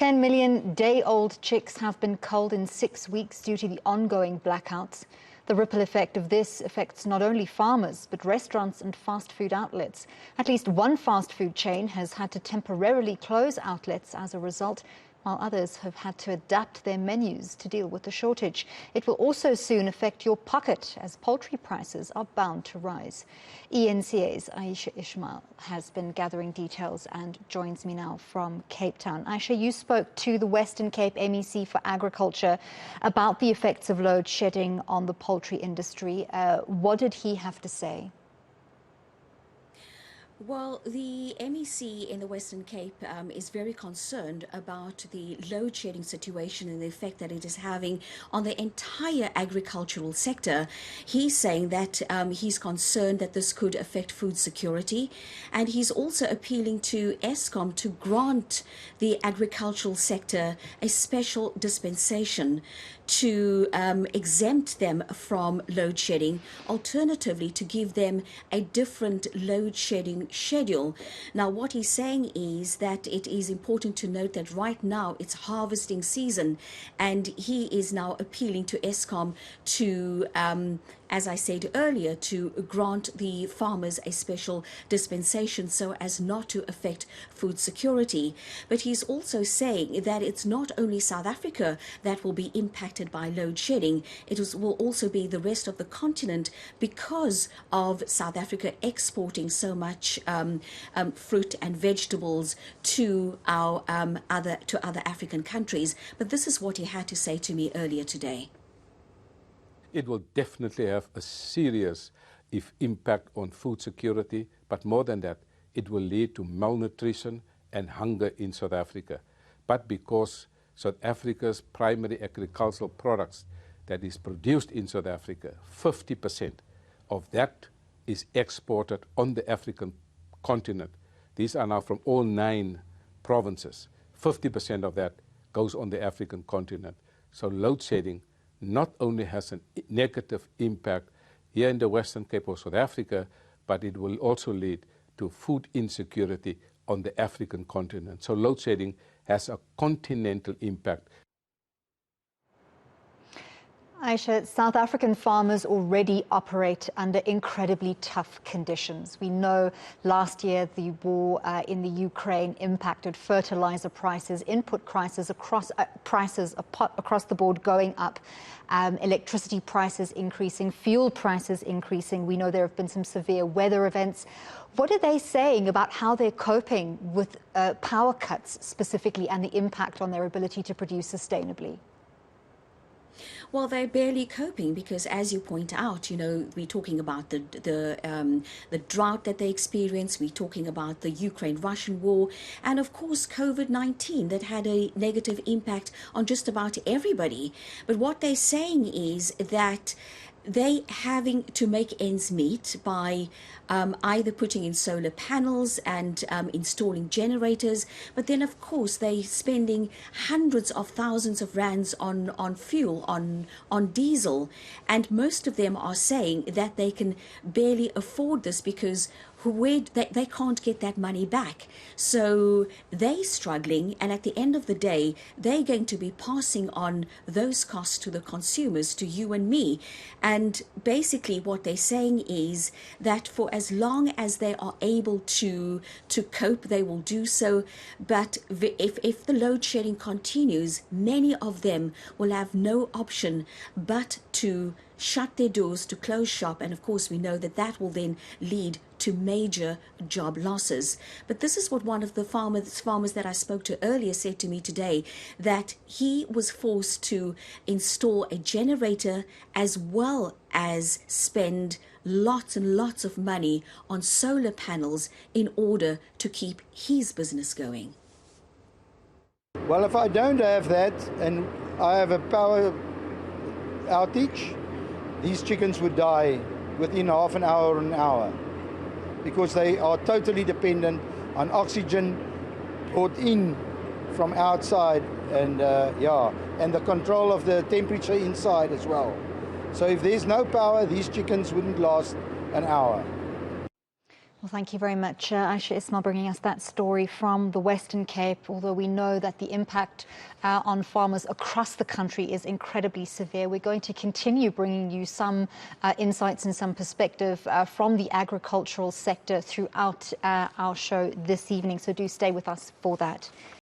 10 million day-old chicks have been culled in 6 weeks due to the ongoing blackouts. The ripple effect of this affects not only farmers, but restaurants and fast food outlets. At least one fast food chain has had to temporarily close outlets as a result, while others have had to adapt their menus to deal with the shortage. It will also soon affect your pocket, as poultry prices are bound to rise. eNCA's Ayesha Ismail has been gathering details and joins me now from Cape Town. Ayesha, you spoke to the Western Cape MEC for Agriculture about the effects of load shedding on the poultry industry. What did he have to say? Well, the MEC in the Western Cape is very concerned about the load shedding situation and the effect that it is having on the entire agricultural sector. He's saying that he's concerned that this could affect food security, and he's also appealing to Eskom to grant the agricultural sector a special dispensation to exempt them from load shedding, alternatively to give them a different load shedding schedule. Now, what he's saying is that it is important to note that right now it's harvesting season, and he is now appealing to Eskom to as I said earlier, to grant the farmers a special dispensation so as not to affect food security. But he's also saying that it's not only South Africa that will be impacted by load shedding, will also be the rest of the continent because of South Africa exporting so much fruit and vegetables to our other African countries. But this is what he had to say to me earlier today. It will definitely have a serious impact on food security, but more than that, it will lead to malnutrition and hunger in South Africa. But because South Africa's primary agricultural products that is produced in South Africa, 50% of that is exported on the African continent. These are now from all 9 provinces. 50% of that goes on the African continent. So load shedding not only has a negative impact here in the Western Cape of South Africa, but it will also lead to food insecurity on the African continent. So load shedding has a continental impact. Ayesha, South African farmers already operate under incredibly tough conditions. We know last year the war in the Ukraine impacted fertilizer prices, input prices across the board going up, electricity prices increasing, fuel prices increasing. We know there have been some severe weather events. What are they saying about how they're coping with power cuts specifically and the impact on their ability to produce sustainably? Well, they're barely coping because, as you point out, you know, we're talking about the drought that they experience. We're talking about the Ukraine-Russian war, and of course COVID-19 that had a negative impact on just about everybody. But what they're saying is that they having to make ends meet by either putting in solar panels and installing generators, but then of course they spending hundreds of thousands of rands on fuel, on diesel, and most of them are saying that they can barely afford this because they can't get that money back. So they're struggling, and at the end of the day, they're going to be passing on those costs to the consumers, to you and me. And basically what they're saying is that for as long as they are able to cope, they will do so. But if the load shedding continues, many of them will have no option but to shut their doors, to close shop, and of course we know that that will then lead to major job losses. But this is what one of the farmers that I spoke to earlier said to me today, that he was forced to install a generator as well as spend lots and lots of money on solar panels in order to keep his business going. Well, if I don't have that and I have a power outage, these chickens would die within half an hour or an hour because they are totally dependent on oxygen brought in from outside and and the control of the temperature inside as well. So if there's no power, these chickens wouldn't last an hour. Well, thank you very much, Ayesha Ismail, bringing us that story from the Western Cape, although we know that the impact on farmers across the country is incredibly severe. We're going to continue bringing you some insights and some perspective from the agricultural sector throughout our show this evening, so do stay with us for that.